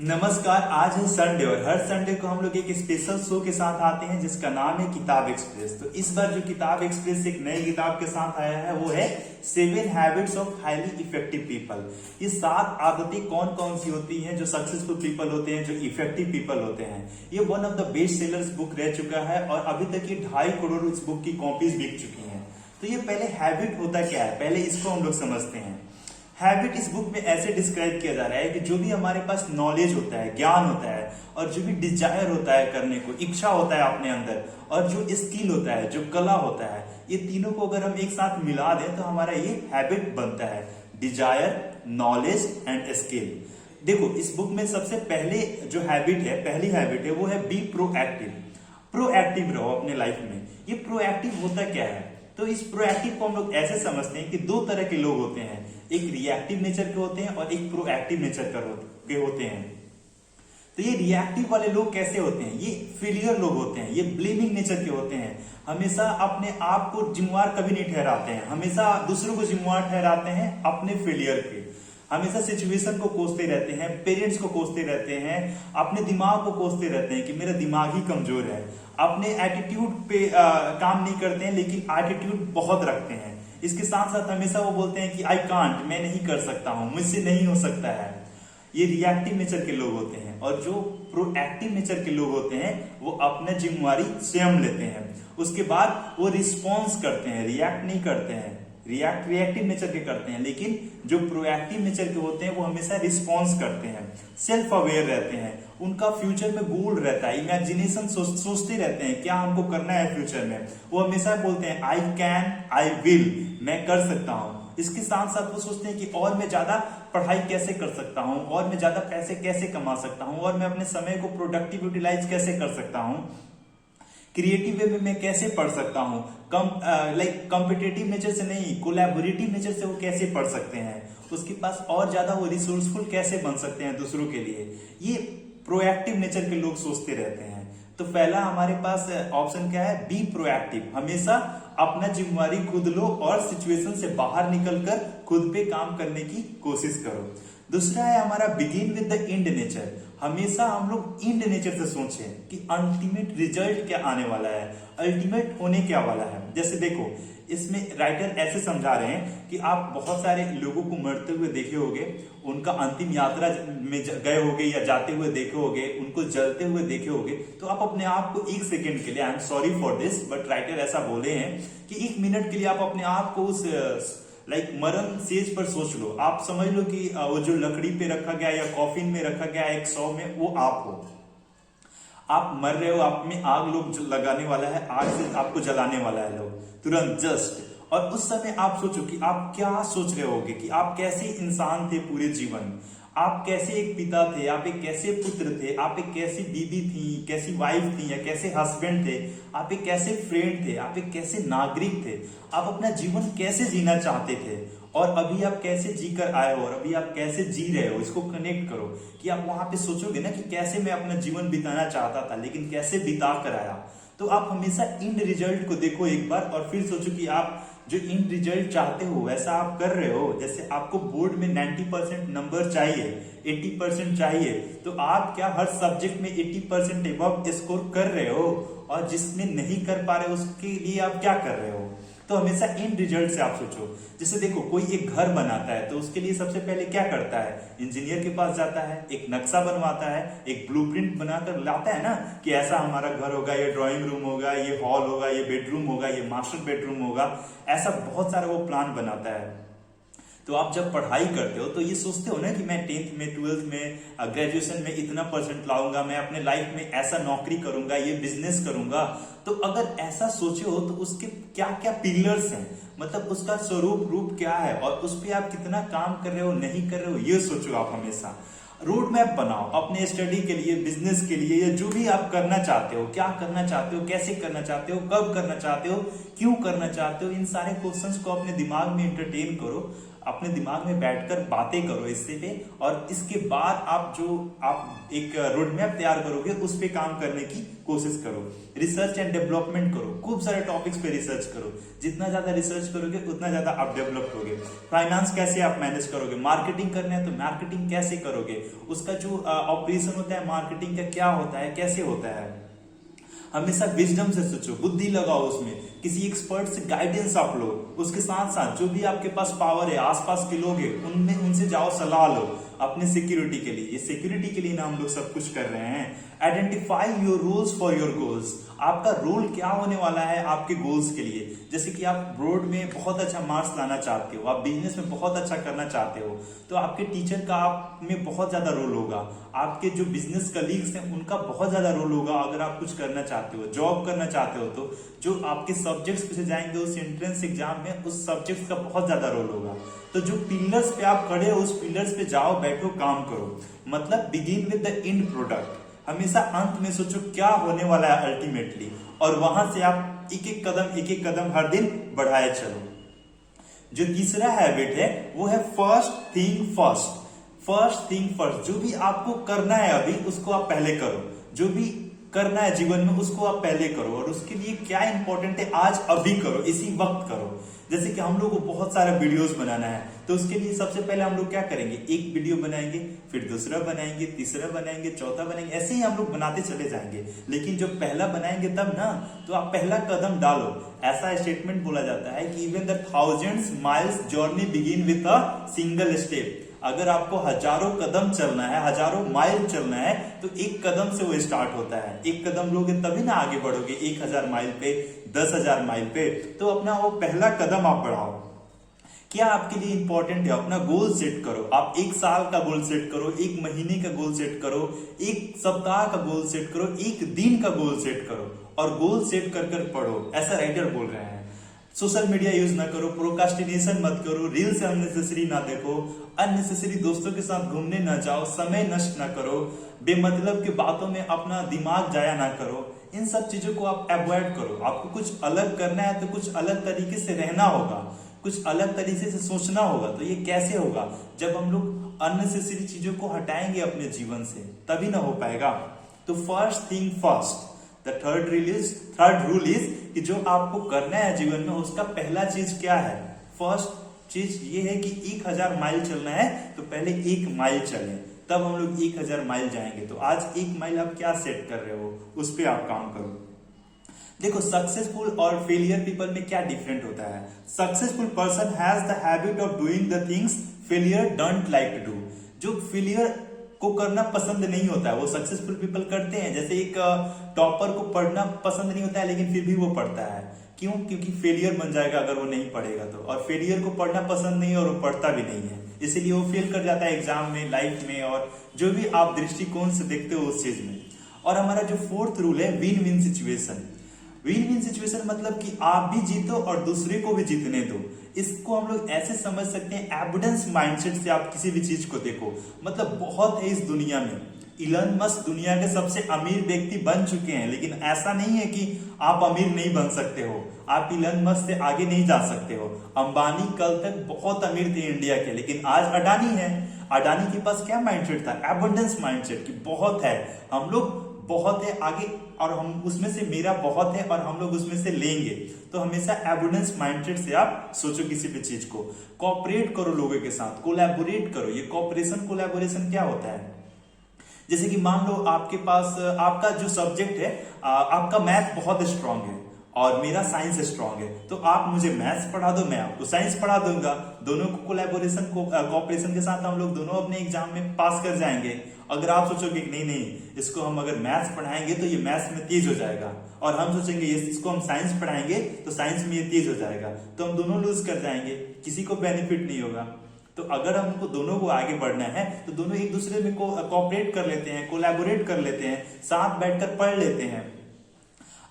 नमस्कार। आज है संडे और हर संडे को हम लोग एक स्पेशल शो के साथ आते हैं जिसका नाम है किताब एक्सप्रेस। तो इस बार जो किताब एक्सप्रेस एक नई किताब के साथ आया है वो है 7 habits of highly effective people. ये 7 आदतें कौन कौन सी होती हैं जो सक्सेसफुल पीपल होते हैं, जो इफेक्टिव पीपल होते हैं। ये one of the best sellers book रह चुका है और अभी तक ये 2.5 करोड़ इस बुक की कॉपीज बिक चुकी हैं। तो ये पहले हैबिट होता क्या है, पहले इसको हम लोग समझते हैं। हैबिट इस बुक में ऐसे डिस्क्राइब किया जा रहा है कि जो भी हमारे पास नॉलेज होता है, ज्ञान होता है और जो भी डिजायर होता है करने को, इच्छा होता है अपने अंदर, और जो स्किल होता है, जो कला होता है, ये तीनों को अगर हम एक साथ मिला दें तो हमारा ये हैबिट बनता है। Desire, knowledge and skill. देखो इस बुक में सबसे पहले जो हैबिट है, पहली हैबिट है वो है बी प्रोएक्टिव। प्रोएक्टिव रहो अपने लाइफ में। ये प्रोएक्टिव होता क्या है? तो इस प्रोएक्टिव को हम लोग ऐसे समझते हैं कि 2 तरह के लोग होते हैं, एक रिएक्टिव नेचर के होते हैं और एक प्रोएक्टिव नेचर के होते हैं। तो ये रिएक्टिव वाले लोग कैसे होते हैं? ये फेलियर लोग होते हैं, ये ब्लेमिंग नेचर के होते हैं। हमेशा अपने आप को जिम्मेवार कभी नहीं ठहराते हैं, हमेशा दूसरों को जिम्मेवार ठहराते हैं अपने फेलियर के। हमेशा सिचुएशन को कोसते रहते हैं, पेरेंट्स को कोसते रहते हैं, अपने दिमाग को कोसते रहते हैं कि मेरा दिमाग ही कमजोर है। अपने एटीट्यूड पे काम नहीं करते हैं लेकिन एटीट्यूड बहुत रखते हैं। इसके साथ साथ हमेशा वो बोलते हैं कि आई कांट, मैं नहीं कर सकता हूं, मुझसे नहीं हो सकता है। ये रिएक्टिव नेचर के लोग होते हैं। और जो प्रोएक्टिव नेचर के लोग होते हैं वो अपना जिम्मेवारी स्वयं लेते हैं, उसके बाद वो रिस्पॉन्स करते हैं, रिएक्ट नहीं करते हैं। रिएक्टिव नेचर के करते हैं, लेकिन जो प्रोएक्टिव नेचर के होते हैं वो हमेशा रिस्पॉन्स करते हैं, सेल्फ अवेयर रहते हैं, उनका फ्यूचर में गोल रहता है, इमेजिनेशन सोचते रहते हैं क्या हमको करना है फ्यूचर में। वो हमेशा बोलते हैं आई कैन, आई विल, मैं कर सकता हूं। इसके साथ साथ वो सोचते हैं कि और मैं ज्यादा पढ़ाई कैसे कर सकता हूं, और मैं ज्यादा पैसे कैसे कमा सकता हूं, और मैं अपने समय को प्रोडक्टिव यूटिलाइज कैसे कर सकता हूं, क्रिएटिव वे में मैं कैसे पढ़ सकता हूं। कॉम्पिटेटिव नेचर से नहीं, कोलैबोरेटिव नेचर से वो कैसे पढ़ सकते हैं, उसके पास और ज्यादा वो रिसोर्सफुल कैसे बन सकते हैं दूसरों के लिए। ये प्रोएक्टिव नेचर के लोग सोचते रहते हैं। तो पहला हमारे पास ऑप्शन क्या है? Be proactive. हमेशा अपना जिम्मेवारी खुद लो और सिचुएशन से बाहर निकलकर खुद पे काम करने की कोशिश करो। दूसरा है हमारा begin with the end nature. हमेशा हम लोग एंड नेचर से सोचें कि अल्टीमेट रिजल्ट क्या आने वाला है, अल्टीमेट होने क्या वाला है। जैसे देखो इसमें राइटर ऐसे समझा रहे हैं कि आप बहुत सारे लोगों को मरते हुए देखे होंगे, उनका अंतिम यात्रा में गए होंगे या जाते हुए देखे होंगे, उनको जलते हुए देखे होंगे। तो आप अपने आप को 1 सेकेंड के लिए, I am sorry for this but writer ऐसा बोले हैं कि 1 मिनट के लिए आप अपने आप को उस मरण सेज पर सोच लो। आप समझ लो कि वो जो लकड़ी पे रखा गया या कॉफिन में रखा गया एक 100 में, वो आप हो। आप मर रहे हो, आप में आग लोग लगाने वाला है, आग से आपको जलाने वाला है लोग तुरंत जस्ट। और उस समय आप सोचो कि आप क्या सोच रहे होगे, कि आप कैसे इंसान थे पूरे जीवन, आप कैसे एक पिता थे, आप एक कैसे पुत्र थे, आप एक कैसी बीवी थी, कैसी वाइफ थी, या कैसे हस्बैंड थे, आप एक कैसे फ्रेंड थे, आप एक कैसे नागरिक थे, आप अपना जीवन कैसे जीना चाहते थे, और अभी आप कैसे जीकर आए हो और अभी आप कैसे जी रहे हो। इसको कनेक्ट करो कि आप वहां पे सोचोगे ना कि कैसे मैं अपना जीवन बिताना चाहता था लेकिन कैसे बिता कर आया। तो आप हमेशा इन रिजल्ट को देखो एक बार और फिर सोचो कि आप जो इन रिजल्ट चाहते हो वैसा आप कर रहे हो। जैसे आपको बोर्ड में 90% नंबर चाहिए, 80% चाहिए, तो आप क्या हर सब्जेक्ट में 80% एबव स्कोर कर रहे हो, और जिसमें नहीं कर पा रहे उसके लिए आप क्या कर रहे हो। तो हमेशा इन रिजल्ट से आप सोचो। जैसे देखो कोई एक घर बनाता है तो उसके लिए सबसे पहले क्या करता है? इंजीनियर के पास जाता है, एक नक्शा बनवाता है, एक ब्लूप्रिंट बनाकर लाता है ना कि ऐसा हमारा घर होगा, ये ड्राइंग रूम होगा, ये हॉल होगा, ये बेडरूम होगा, ये मास्टर बेडरूम होगा, ऐसा बहुत सारा वो प्लान बनाता है। तो आप जब पढ़ाई करते हो तो ये सोचते हो ना कि मैं 10th में, 12th में, ग्रेजुएशन में इतना परसेंट लाऊंगा, मैं अपने लाइफ में ऐसा नौकरी करूंगा, ये बिजनेस करूंगा। तो अगर ऐसा सोचे हो तो उसके क्या क्या पिलर्स हैं, मतलब उसका स्वरूप रूप क्या है, और उस पर आप कितना काम कर रहे हो, नहीं कर रहे हो, ये सोचो। आप हमेशा रोड मैप बनाओ अपने स्टडी के लिए, बिजनेस के लिए, या जो भी आप करना चाहते हो, क्या करना चाहते हो, कैसे करना चाहते हो, कब करना चाहते हो, क्यों करना चाहते हो। इन सारे क्वेश्चंस को अपने दिमाग में एंटरटेन करो। अपने दिमाग में बैठकर बातें करो इससे पे, और इसके बाद आप एक रोड मैप तैयार करोगे, उस पे काम करने की कोशिश करो। रिसर्च एंड डेवलपमेंट करो, खूब सारे टॉपिक्स पे रिसर्च करो। जितना ज्यादा रिसर्च करोगे उतना ज्यादा आप डेवलप होगे। फाइनेंस कैसे आप मैनेज करोगे, मार्केटिंग करना है तो मार्केटिंग कैसे करोगे, उसका जो ऑपरेशन होता है मार्केटिंग का क्या होता है, कैसे होता है। हमेशा विजडम से सोचो, बुद्धि लगाओ उसमें, किसी एक्सपर्ट से गाइडेंस आप लो। उसके साथ साथ जो भी आपके पास पावर है, आसपास के लोग हैं, उनमें उनसे जाओ सलाह लो अपने सिक्योरिटी के लिए। ये सिक्योरिटी के लिए ना हम लोग सब कुछ कर रहे हैं। Identify your roles for your goals, आपका रोल क्या होने वाला है आपके गोल्स के लिए। जैसे कि आप बोर्ड में बहुत अच्छा मार्क्स लाना चाहते हो, आप बिजनेस में बहुत अच्छा करना चाहते हो, तो आपके टीचर का आप में बहुत ज्यादा रोल होगा। आपके जो बिजनेस कलीग्स हैं उनका बहुत ज्यादा रोल होगा। अगर आप कुछ करना चाहते हो, जॉब करना चाहते हो, तो जो आपके सब्जेक्ट्स पूछे जाएंगे उस एंट्रेंस एग्जाम में, उस सब्जेक्ट्स का बहुत ज्यादा रोल होगा। तो जो पिलर्स पे आप खड़े हो, उस पिलर्स पे जाओ, बैठो, काम करो। मतलब begin with the end product, हमेशा अंत में सोचो क्या होने वाला है अल्टीमेटली, और वहां से आप एक एक कदम हर दिन बढ़ाए चलो। जो तीसरा हैबिट है वो है first thing first. First thing first, जो भी आपको करना है अभी उसको आप पहले करो। जो भी करना है जीवन में उसको आप पहले करो, और उसके लिए क्या इंपॉर्टेंट है आज अभी करो, इसी वक्त करो। जैसे कि हम लोग को बहुत सारा वीडियोस बनाना है, तो उसके लिए सबसे पहले हम लोग क्या करेंगे, एक वीडियो बनाएंगे, फिर दूसरा बनाएंगे, तीसरा बनाएंगे, चौथा बनाएंगे, ऐसे ही हम लोग बनाते चले जाएंगे। लेकिन जब पहला बनाएंगे तब ना, तो आप पहला कदम डालो। ऐसा स्टेटमेंट बोला जाता है कि even the thousands miles journey begin with a single step. अगर आपको हजारों कदम चलना है, हजारों माइल चलना है, तो एक कदम से वो स्टार्ट होता है। एक कदम लोगे तभी ना आगे बढ़ोगे 1000 माइल पे, 10,000 माइल पे। तो अपना वो पहला कदम आप बढ़ाओ। क्या आपके लिए इंपॉर्टेंट है, अपना गोल सेट करो। आप 1 साल का गोल सेट करो, 1 महीने का गोल सेट करो, 1 सप्ताह का गोल सेट करो, 1 दिन का गोल सेट करो, और गोल सेट कर कर पढ़ो। ऐसा राइटर बोल रहे हैं। सोशल मीडिया यूज ना करो, प्रोकास्टिनेशन मत करो, रील्स अननेसेसरी ना देखो, अननेसेसरी दोस्तों के साथ घूमने ना जाओ, समय नष्ट ना करो, बेमतलब की बातों में अपना दिमाग जाया ना करो। इन सब चीजों को आप अवॉइड करो। आपको कुछ अलग करना है तो कुछ अलग तरीके से रहना होगा, कुछ अलग तरीके से सोचना होगा। तो ये कैसे होगा, जब हम लोग अननेसेसरी चीजों को हटाएंगे अपने जीवन से, तभी ना हो पाएगा। तो first thing first. The third rule is कि जो आपको करना है जीवन में उसका पहला चीज क्या है। फर्स्ट चीज ये है कि 1000 माइल चलना है तो पहले 1 माइल चलें, तब हम लोग 1000 माइल जाएंगे। तो आज 1 माइल आप क्या सेट कर रहे हो, उस पर आप काम करो। देखो, सक्सेसफुल और फेलियर पीपल में क्या डिफरेंट होता है। Successful person has the habit of doing the things failure don't like to do. जो फेलियर को करना पसंद नहीं होता है वो सक्सेसफुल पीपल करते हैं। जैसे एक टॉपर को पढ़ना पसंद नहीं होता है लेकिन फिर भी वो पढ़ता है। क्यों? क्योंकि फेलियर बन जाएगा अगर वो नहीं पढ़ेगा तो। और फेलियर को पढ़ना पसंद नहीं है और वो पढ़ता भी नहीं है, इसीलिए वो फेल कर जाता है एग्जाम में, लाइफ में, और जो भी आप दृष्टिकोण से देखते हो उस चीज में। और हमारा जो 4th रूल है, win win situation. Win win situation मतलब कि आप भी जीतो और दूसरे को भी जीतने दो। इसको हम लोग ऐसे समझ सकते हैं, एबंडेंस माइंडसेट से आप किसी भी चीज को देखो। मतलब बहुत है इस दुनिया में। इलन मस्क दुनिया के सबसे अमीर व्यक्ति बन चुके हैं, लेकिन ऐसा नहीं है कि आप अमीर नहीं बन सकते हो। आप इलन मस्क से आगे नहीं जा सकते हो। अंबानी कल तक बहुत अमीर थे इंडिया के, लेकिन आज अडानी है। अडानी के पास क्या माइंडसेट था? एबंडेंस माइंडसेट कि बहुत है, हम लोग बहुत है आगे, और हम उसमें से, मेरा बहुत है और हम लोग उसमें से लेंगे। तो हमेशा एबंडेंस माइंडसेट से आप सोचो किसी भी चीज को। कोऑपरेट करो लोगों के साथ, कोलैबोरेट करो। ये कोऑपरेशन कोलैबोरेशन क्या होता है? जैसे कि मान लो आपके पास आपका जो सब्जेक्ट है, आपका मैथ बहुत स्ट्रांग है और मेरा साइंस स्ट्रांग है, तो आप मुझे मैथ्स पढ़ा दो, मैं आपको साइंस पढ़ा दूंगा। दोनों को कोलैबोरेशन कोऑपरेशन के साथ हम लोग दोनों अपने एग्जाम में पास कर जाएंगे। अगर आप सोचोगे कि नहीं इसको हम अगर मैथ्स पढ़ाएंगे तो ये मैथ्स में तेज हो जाएगा, और हम सोचेंगे इसको हम साइंस पढ़ाएंगे तो साइंस में ये तेज हो जाएगा, तो हम दोनों लूज कर जाएंगे, किसी को बेनिफिट नहीं होगा। तो अगर हमको दोनों को आगे बढ़ना है तो दोनों एक दूसरे में कोऑपरेट कर लेते हैं, कोलैबोरेट कर लेते हैं, साथ बैठकर पढ़ लेते हैं।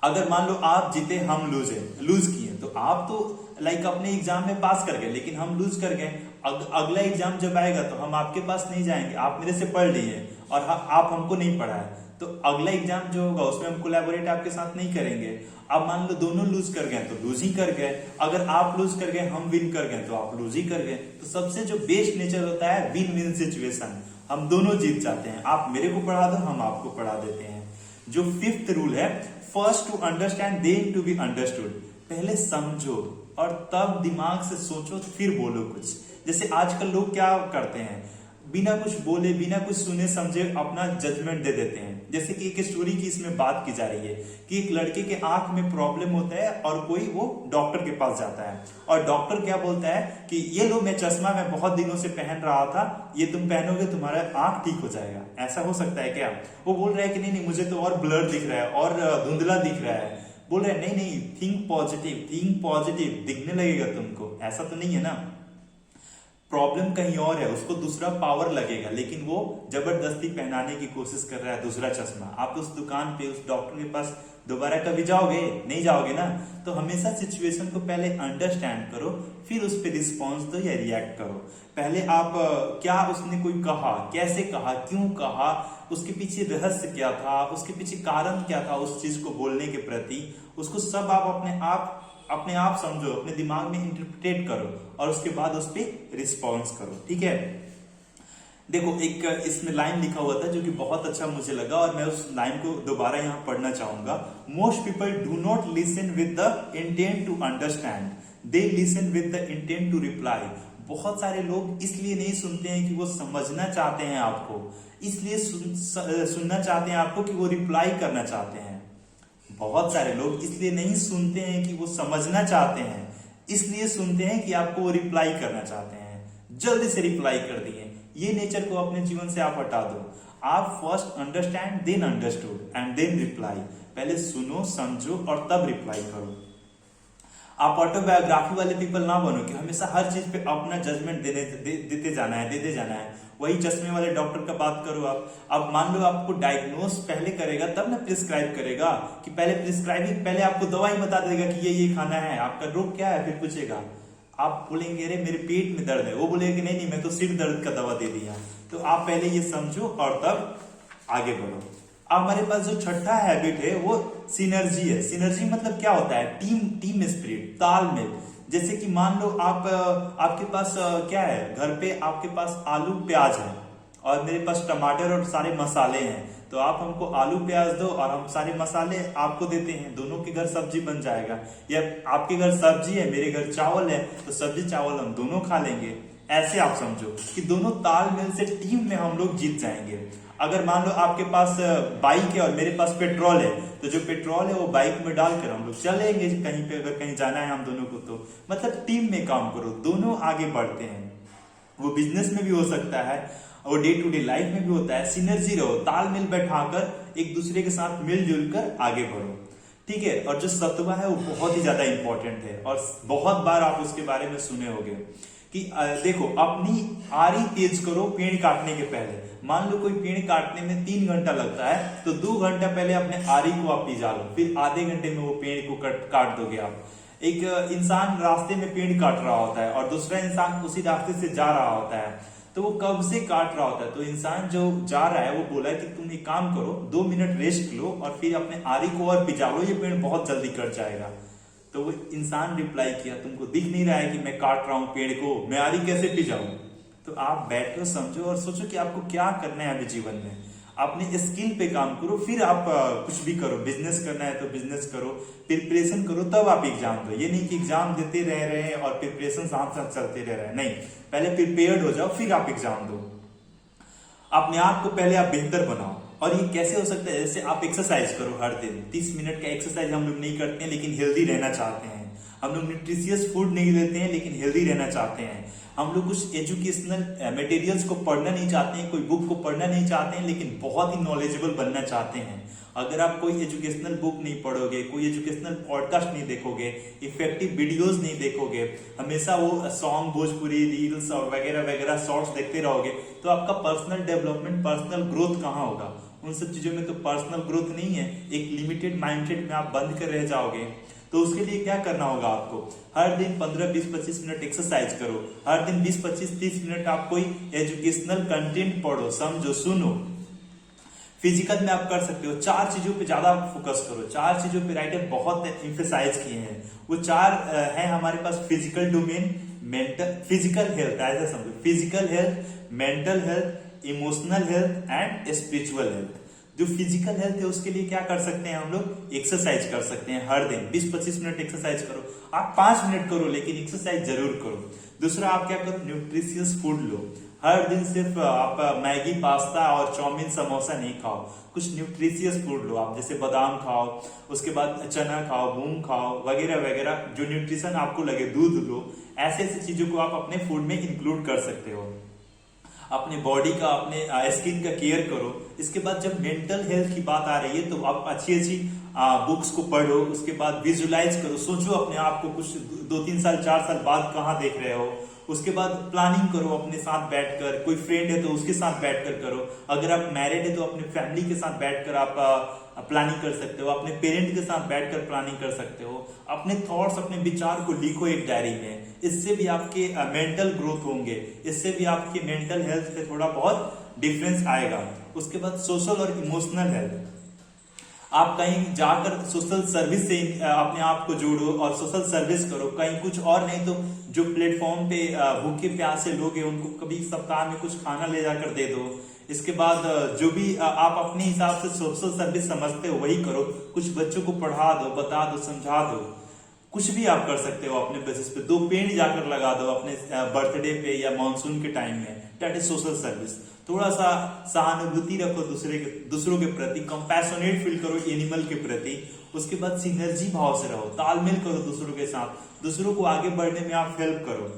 अगर मान लो आप जीते, हम लूज किए, तो आप तो लाइक अपने एग्जाम में पास कर गए, लेकिन हम लूज कर गए। अगला एग्जाम जब आएगा तो हम आपके पास नहीं जाएंगे, आप मेरे से पढ़ लिए और आप हमको नहीं पढ़ाए, तो अगला एग्जाम जो होगा उसमें हम कोलैबोरेट आपके साथ नहीं करेंगे। अब मान लो दोनों लूज कर गए तो लूज ही कर गए, अगर आप लूज कर गए हम विन कर गए तो आप लूज ही कर गए। तो सबसे जो बेस्ट नेचर होता है विन विन सिचुएशन, हम दोनों जीत जाते हैं, आप मेरे को पढ़ा दो हम आपको पढ़ा देते हैं। जो फिफ्थ रूल है, first to understand then to be understood, पहले समझो और तब दिमाग से सोचो फिर बोलो कुछ। जैसे आजकल लोग क्या करते हैं, बिना कुछ बोले बिना कुछ सुने समझे अपना जजमेंट दे देते हैं। जैसे कि एक स्टोरी की इसमें बात की जा रही है कि एक लड़के के आंख में प्रॉब्लम होता है और कोई वो डॉक्टर के पास जाता है और डॉक्टर क्या बोलता है कि ये लो मैं चश्मा मैं बहुत दिनों से पहन रहा था, ये तुम पहनोगे तुम्हारा आंख ठीक हो जाएगा। ऐसा हो सकता है क्या? वो बोल रहा है कि नहीं नहीं मुझे तो और ब्लर दिख रहा है और धुंधला दिख रहा है। बोल रहे नहीं नहीं थिंक पॉजिटिव, दिखने लगेगा तुमको। ऐसा तो नहीं है ना, प्रॉब्लम कहीं और है, उसको दूसरा पावर लगेगा, लेकिन वो जबरदस्ती पहनाने की कोशिश कर रहा है दूसरा चश्मा। आप उस दुकान पे उस डॉक्टर के पास दोबारा कभी जाओगे? नहीं जाओगे ना। तो हमेशा सिचुएशन को पहले अंडरस्टैंड करो, फिर उस पर रिस्पॉन्स दो या रिएक्ट करो। पहले आप क्या उसने कोई कहा, कैसे कहा, क्यों कहा, उसके पीछे रहस्य क्या था, उसके पीछे कारण क्या था उस चीज को बोलने के प्रति, उसको सब आप अपने आप समझो, अपने दिमाग में इंटरप्रेट करो और उसके बाद उस पर रिस्पॉन्स करो। ठीक है, देखो एक इसमें लाइन लिखा हुआ था जो कि बहुत अच्छा मुझे लगा और मैं उस लाइन को दोबारा यहां पढ़ना चाहूंगा। Most people do not listen with the intent to understand, they listen with the intent to reply. बहुत सारे लोग इसलिए नहीं सुनते हैं कि वो समझना चाहते हैं आपको, इसलिए सुनना चाहते हैं आपको कि वो रिप्लाई करना चाहते हैं। बहुत सारे लोग इसलिए नहीं सुनते हैं कि वो समझना चाहते हैं, इसलिए सुनते हैं कि आपको वो रिप्लाई करना चाहते हैं। जल्दी से रिप्लाई कर दिए। ये नेचर को अपने जीवन से आप हटा दो। आप first understand then understood and then reply, पहले सुनो समझो और तब रिप्लाई करो। आप ऑटोबायोग्राफी वाले पीपल ना बनो कि हमेशा हर चीज पे अपना जजमेंट देते जाना है। वही चश्मे वाले डॉक्टर का बात करो आप। अब मान लो आपको डायग्नोस पहले करेगा तब ना प्रिस्क्राइब करेगा, कि पहले प्रिस्क्राइबिंग पहले आपको दवाई बता देगा कि ये खाना है, आपका रोग क्या है, फिर पूछेगा। आप बोलेंगे अरे मेरे पेट में दर्द है, वो बोलेगा कि नहीं मैं तो सिर दर्द का दवा दे दिया। तो आप पहले ये समझो और तब आगे बढ़ो। अब हमारे पास जो छठा हैबिट है वो सिनर्जी है। सिनर्जी मतलब क्या होता है? टीम स्पिरिट, तालमेल। जैसे कि मान लो आपके पास क्या है, घर पे आपके पास आलू प्याज है और मेरे पास टमाटर और सारे मसाले हैं, तो आप हमको आलू प्याज दो और हम सारे मसाले आपको देते हैं, दोनों के घर सब्जी बन जाएगा। या आपके घर सब्जी है मेरे घर चावल है, तो सब्जी चावल हम दोनों खा लेंगे। ऐसे आप समझो कि दोनों तालमेल से टीम में हम लोग जीत जाएंगे। अगर मान लो आपके पास बाइक है और मेरे पास पेट्रोल है, तो जो पेट्रोल है वो बाइक में डालकर हम लोग चलेंगे कहीं पे, अगर कहीं जाना है हम दोनों को। तो मतलब टीम में काम करो, दोनों आगे बढ़ते हैं। वो बिजनेस में भी हो सकता है और डे टू डे लाइफ में भी होता है। सिनर्जी रहो, तालमेल बैठाकर एक दूसरे के साथ मिलजुल कर आगे बढ़ो। ठीक है, और जो सत्वा है वो बहुत ही ज्यादा इंपॉर्टेंट है और बहुत बार आप उसके बारे में सुने होंगे कि देखो अपनी आरी तेज करो पेड़ काटने के पहले। मान लो कोई पेड़ काटने में 3 घंटा लगता है, तो 2 घंटा पहले अपने आरी को आप भिजा लो, फिर आधे घंटे में वो पेड़ को काट दोगे आप। एक इंसान रास्ते में पेड़ काट रहा होता है और दूसरा इंसान उसी रास्ते से जा रहा होता है, तो वो कब से काट रहा होता है। तो इंसान जो जा रहा है वो बोला कि तुम एक काम करो, 2 मिनट रेस्ट लो और फिर अपने आरी को और भिजा लो, ये पेड़ बहुत जल्दी कट जाएगा। तो वो इंसान रिप्लाई किया, तुमको दिख नहीं रहा है कि मैं काट रहा हूं पेड़ को, मैं आरी कैसे भिजाऊं? तो आप बैठो, समझो और सोचो कि आपको क्या करना है अभी जीवन में। अपने स्किल पे काम करो, फिर आप कुछ भी करो। बिजनेस करना है तो बिजनेस करो, प्रिपरेशन करो, तब आप एग्जाम दो। ये नहीं कि एग्जाम देते रह रहे हैं और प्रिपरेशन साथ साथ चलते रह रहे हैं, नहीं। पहले प्रिपेयर्ड हो जाओ फिर आप एग्जाम दो। अपने आप को पहले आप बेहतर बनाओ। और ये कैसे हो सकता है? जैसे आप एक्सरसाइज करो हर दिन। 30 मिनट का एक्सरसाइज हम लोग नहीं करते हैं लेकिन हेल्दी रहना चाहते हैं। हम लोग न्यूट्रिशियस फूड नहीं लेते हैं लेकिन हेल्दी रहना चाहते हैं। हम लोग कुछ एजुकेशनल मटेरियल्स को पढ़ना नहीं चाहते हैं, कोई बुक को पढ़ना नहीं चाहते हैं, लेकिन बहुत ही नॉलेजेबल बनना चाहते हैं। अगर आप कोई एजुकेशनल बुक नहीं पढ़ोगे, कोई एजुकेशनल पॉडकास्ट नहीं देखोगे, इफेक्टिव वीडियोस नहीं देखोगे, हमेशा वो सॉन्ग, भोजपुरी, रील्स और वगैरह वगैरह शॉर्ट्स देखते रहोगे, तो आपका पर्सनल डेवलपमेंट, पर्सनल ग्रोथ कहाँ होगा? उन सब चीजों में तो पर्सनल ग्रोथ नहीं है। एक लिमिटेड माइंडसेट में आप बंद कर रह जाओगे। तो उसके लिए क्या करना होगा आपको? हर दिन 15, 20, 25 मिनट एक्सरसाइज करो। हर दिन 20, 25, 30 मिनट आप कोई एजुकेशनल कंटेंट पढ़ो, समझो, सुनो। फिजिकल में आप कर सकते हो, 4 चीजों पे ज्यादा फोकस करो। 4 चीजों पे राइटर बहुत इंफेसाइज किए हैं। वो 4 है हमारे पास, physical domain, mental, physical health, ऐसा समझो, physical health, mental health, emotional health and spiritual health. जो फिजिकल हेल्थ है उसके लिए क्या कर सकते हैं हम लोग, एक्सरसाइज कर सकते हैं। हर दिन 20-25 मिनट एक्सरसाइज करो। आप 5 मिनट करो लेकिन एक्सरसाइज जरूर करो। दूसरा, आप क्या करो, न्यूट्रिशियस फूड लो। हर दिन सिर्फ आप मैगी, पास्ता और चाउमीन, समोसा नहीं खाओ। कुछ न्यूट्रिशियस फूड लो आप, जैसे बादाम खाओ, उसके बाद चना खाओ, मूंग खाओ, वगैरह वगैरह, जो न्यूट्रिशन आपको लगे। दूध लो। ऐसे ऐसी चीजों को आप अपने फूड में इंक्लूड कर सकते हो। अपने बॉडी का, अपने स्किन का केयर करो। इसके बाद जब मेंटल हेल्थ की बात आ रही है तो आप अच्छी अच्छी बुक्स को पढ़ो। उसके बाद विजुलाइज करो, सोचो अपने आप को कुछ 2-3 साल 4 साल बाद कहाँ देख रहे हो। उसके बाद प्लानिंग करो अपने साथ बैठकर। कोई फ्रेंड है तो उसके साथ बैठकर करो। अगर आप मैरिड है तो अपने फैमिली के साथ बैठकर आप प्लानिंग कर सकते हो। अपने पेरेंट के साथ बैठकर प्लानिंग कर सकते हो। अपने थॉट्स, अपने विचार को लिखो एक डायरी में। इससे भी आपके मेंटल ग्रोथ होंगे। इससे भी आपके मेंटल हेल्थ पे थोड़ा बहुत डिफरेंस आएगा। उसके बाद सोशल और इमोशनल हेल्थ, आप कहीं जाकर सोशल सर्विस से अपने आप को जोड़ो और सोशल सर्विस करो। कहीं कुछ और नहीं तो जो प्लेटफॉर्म पे भूखे प्यासे लोग हैं उनको कभी सप्ताह में कुछ खाना ले जाकर दे दो। इसके बाद जो भी आप अपने हिसाब से सोशल सर्विस समझते हो वही करो। कुछ बच्चों को पढ़ा दो, बता दो, समझा दो। कुछ भी आप कर सकते हो अपने बेसिस पे। 2 पेड़ जाकर लगा दो अपने बर्थडे पे या मानसून के टाइम में। That is social service. थोड़ा सा सहानुभूति रखो दूसरों के प्रति, कंपैशनेट फील करो एनिमल के प्रति। उसके बाद सिनर्जी भाव से रहो, तालमेल करो दूसरों के साथ। दूसरों को आगे बढ़ने में आप हेल्प करो।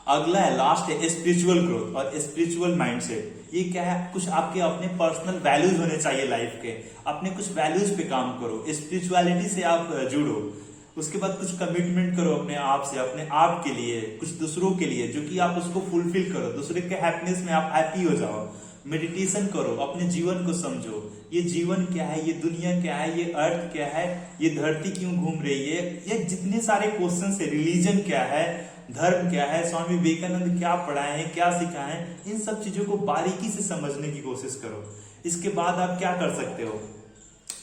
अगला है, लास्ट है, स्पिरिचुअल ग्रोथ और स्पिरिचुअल माइंडसेट। ये क्या है, कुछ आपके अपने पर्सनल वैल्यूज होने चाहिए लाइफ के। अपने कुछ वैल्यूज पे काम करो, स्पिरिचुअलिटी से आप जुड़ो। उसके बाद कुछ कमिटमेंट करो अपने आप से, अपने आप के लिए, कुछ दूसरों के लिए, जो कि आप उसको फुलफिल करो। दूसरे के हैप्पीनेस में आप हैप्पी हो जाओ। मेडिटेशन करो, अपने जीवन को समझो। ये जीवन क्या है, ये दुनिया क्या है, ये अर्थ क्या है, ये धरती क्यों घूम रही है, ये जितने सारे क्वेश्चन है। रिलीजन क्या है, धर्म क्या है, स्वामी विवेकानंद क्या पढ़ाए हैं, क्या सिखाए हैं, इन सब चीजों को बारीकी से समझने की कोशिश करो। इसके बाद आप क्या कर सकते हो,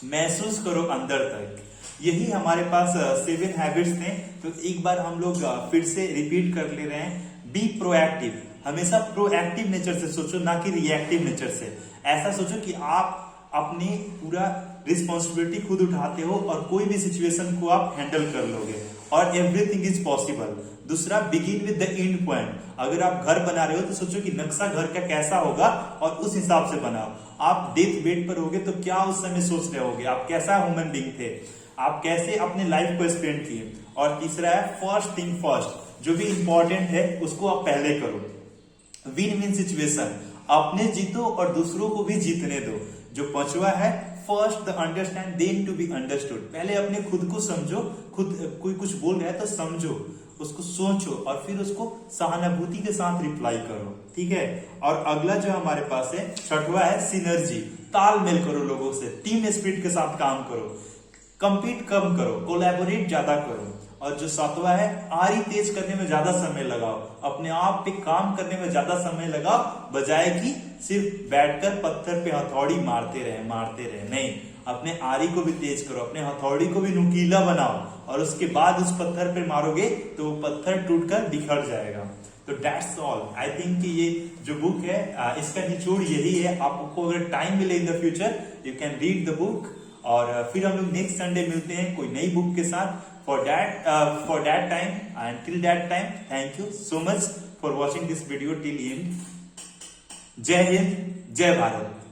महसूस करो अंदर तक। यही हमारे पास 7 हैबिट्स थे। तो एक बार हम लोग फिर से रिपीट कर ले रहे हैं। बी प्रोएक्टिव, हमेशा प्रोएक्टिव नेचर से सोचो, ना कि रिएक्टिव नेचर से। ऐसा सोचो कि आप अपनी पूरा रिस्पॉन्सिबिलिटी खुद उठाते हो और कोई भी सिचुएशन को आप हैंडल कर लोगे और एवरीथिंग इज पॉसिबल। दूसरा, begin with the end point. अगर आप घर बना रहे हो तो सोचो कि नक्शा घर का कैसा होगा और उस हिसाब से बनाओ। आप डेथ बेड पर होगे तो क्या उस समय सोच रहे होगे, आप कैसा ह्यूमन बीइंग थे, आप कैसे अपने लाइफ को स्पेंड किए। और तीसरा है, फर्स्ट थिंग फर्स्ट, जो भी इंपॉर्टेंट है उसको आप पहले करो। विन विन सिचुएशन, अपने जीतो और दूसरों को भी जीतने दो। जो 5वां है, first the understand then to be understood. पहले अपने खुद को समझो, खुद कोई कुछ बोल रहा है तो समझो, उसको सोचो और फिर उसको सहानुभूति के साथ रिप्लाई करो। ठीक है। और अगला जो हमारे पास है, 6वां है, सिनर्जी। तालमेल करो लोगों से, टीम स्पिरिट के साथ काम करो, कंपीट कम करो, कोलैबोरेट ज्यादा करो। और जो 7वां है, आरी तेज करने में ज्यादा समय लगाओ, अपने आप पे काम करने में ज्यादा समय लगाओ, बजाय कि सिर्फ बैठकर पत्थर पे हथौड़ी मारते रहे। नहीं, अपने आरी को भी तेज करो, अपने हथौड़ी को भी नुकीला बनाओ और उसके बाद उस पत्थर पे मारोगे तो वो पत्थर टूटकर बिखर जाएगा। तो दैट्स ऑल। आई थिंक कि ये जो बुक है इसका निचोड़ यही है। आपको अगर टाइम मिले in the future you can read the book. और फिर हम लोग नेक्स्ट संडे मिलते हैं कोई नई बुक के साथ। For that time and till that time, thank you so much for watching this video till end. जय हिंद, जय भारत।